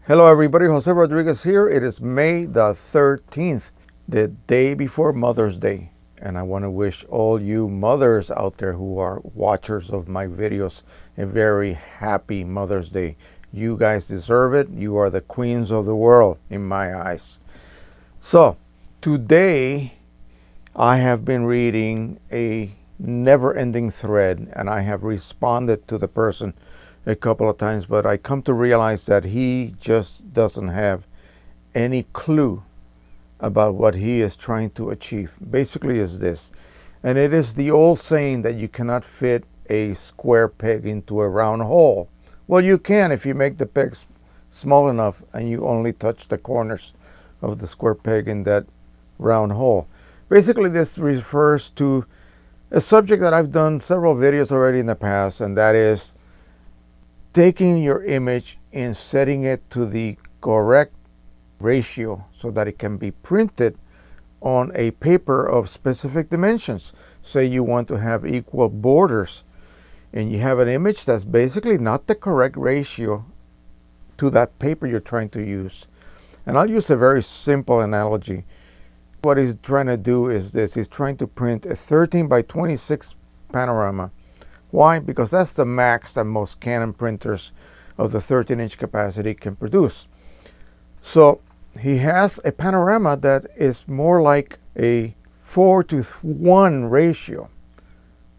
Hello everybody, Jose Rodriguez here. It is May the 13th, the day before Mother's Day. And I want to wish all you mothers out there who are watchers of my videos a very happy Mother's Day. You guys deserve it. You are the queens of the world in my eyes. So today I have been reading a never-ending thread and I have responded to the person a couple of times, but I come to realize that he just doesn't have any clue about what he is trying to achieve. Basically is this, and it is the old saying that you cannot fit a square peg into a round hole. Well, you can if you make the pegs small enough and you only touch the corners of the square peg in that round hole. Basically, this refers to a subject that I've done several videos already in the past, and that is taking your image and setting it to the correct ratio so that it can be printed on a paper of specific dimensions. Say you want to have equal borders and you have an image that's basically not the correct ratio to that paper you're trying to use. And I'll use a very simple analogy. What he's trying to do is this: he's trying to print a 13 by 26 panorama. Why? Because that's the max that most Canon printers of the 13-inch capacity can produce. So he has a panorama that is more like a 4:1 ratio.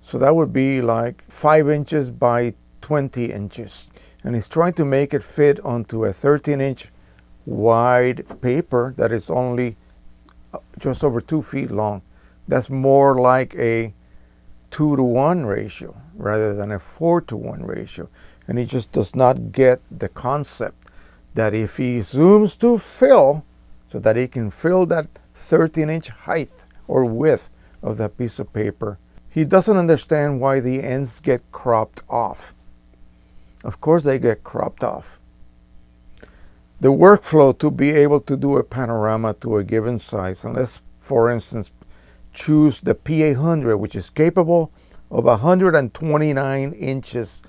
So that would be like 5 inches by 20 inches. And he's trying to make it fit onto a 13-inch wide paper that is only just over 2 feet long. That's more like a 2:1 ratio rather than a 4:1 ratio. And he just does not get the concept that if he zooms to fill so that he can fill that 13-inch height or width of that piece of paper, he doesn't understand why the ends get cropped off. Of course they get cropped off. The workflow to be able to do a panorama to a given size, and let's for instance choose the P800, which is capable of 129 inches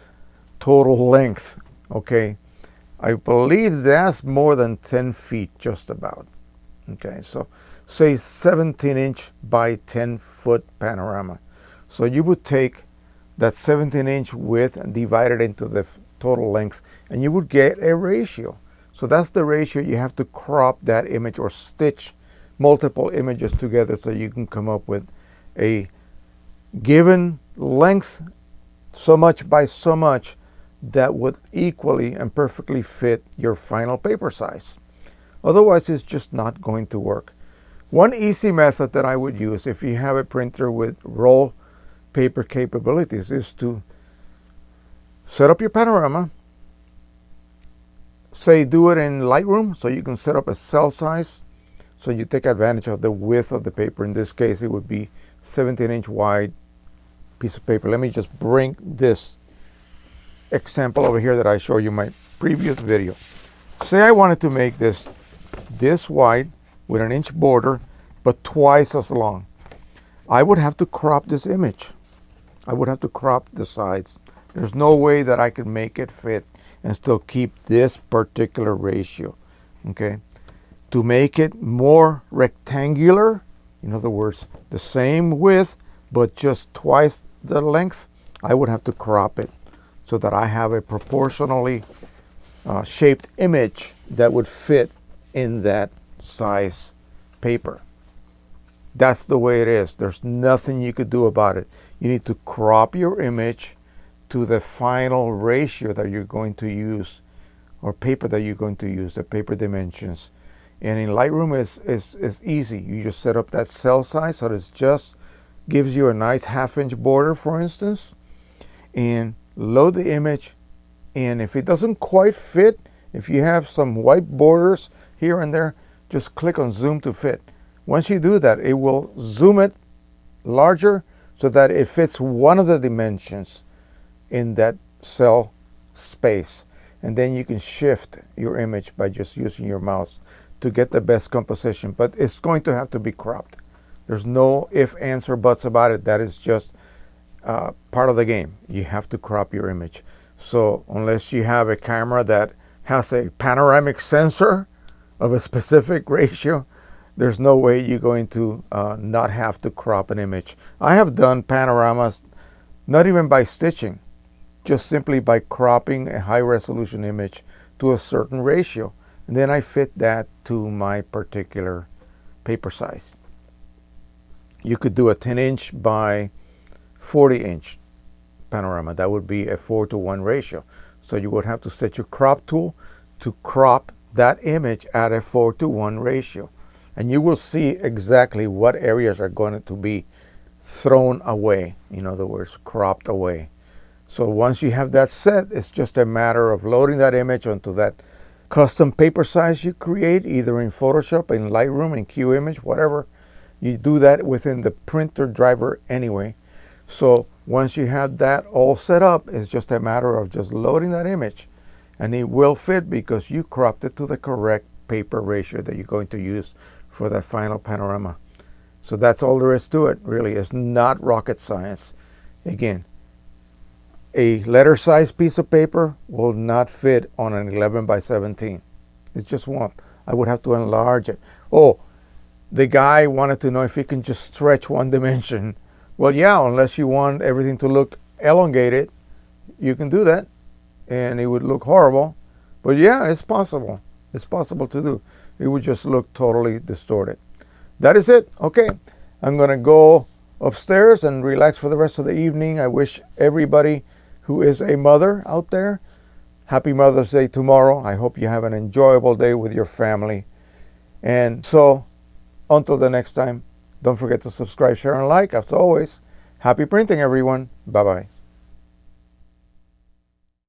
total length. Okay, I believe that's more than 10 feet just about. Okay, so say 17-inch by 10-foot panorama. So you would take that 17-inch width and divide it into the total length and you would get a ratio. So that's the ratio. You have to crop that image or stitch multiple images together so you can come up with a given length, so much by so much, that would equally and perfectly fit your final paper size. Otherwise, it's just not going to work. One easy method that I would use if you have a printer with roll paper capabilities is to set up your panorama. Say do it in Lightroom so you can set up a cell size. So you take advantage of the width of the paper. In this case, it would be 17-inch wide piece of paper. Let me just bring this example over here that I showed you in my previous video. Say I wanted to make this wide with an inch border, but twice as long. I would have to crop this image. I would have to crop the sides. There's no way that I could make it fit and still keep this particular ratio. Okay. To make it more rectangular, in other words, the same width, but just twice the length, I would have to crop it so that I have a proportionally shaped image that would fit in that size paper. That's the way it is. There's nothing you could do about it. You need to crop your image to the final ratio that you're going to use, or paper that you're going to use, the paper dimensions. And in Lightroom is easy. You just set up that cell size so it just gives you a nice 1/2-inch border, for instance, and load the image. And if it doesn't quite fit, if you have some white borders here and there, just click on zoom to fit. Once you do that, it will zoom it larger so that it fits one of the dimensions in that cell space. And then you can shift your image by just using your mouse to get the best composition, but it's going to have to be cropped. There's no if, ands, or buts about it. That is just part of the game. You have to crop your image. So unless you have a camera that has a panoramic sensor of a specific ratio, there's no way you're going to not have to crop an image. I have done panoramas not even by stitching, just simply by cropping a high resolution image to a certain ratio. And then I fit that to my particular paper size. You could do a 10-inch by 40-inch panorama. That would be a 4:1 ratio. So you would have to set your crop tool to crop that image at a 4:1 ratio. And you will see exactly what areas are going to be thrown away. In other words, cropped away. So once you have that set, it's just a matter of loading that image onto that custom paper size you create, either in Photoshop, in Lightroom, in QImage, whatever. You do that within the printer driver anyway. So once you have that all set up, it's just a matter of just loading that image, and it will fit because you cropped it to the correct paper ratio that you're going to use for that final panorama. So that's all there is to it, really. It's not rocket science. Again, a letter size piece of paper will not fit on an 11 by 17. It just won't. I would have to enlarge it. Oh, the guy wanted to know if he can just stretch one dimension. Well, yeah, unless you want everything to look elongated, you can do that, and it would look horrible. But yeah, it's possible. It's possible to do. It would just look totally distorted. That is it. Okay, I'm going to go upstairs and relax for the rest of the evening. I wish everybody who is a mother out there happy Mother's Day tomorrow. I hope you have an enjoyable day with your family. And so, until the next time, don't forget to subscribe, share, and like. As always, happy printing, everyone. Bye-bye.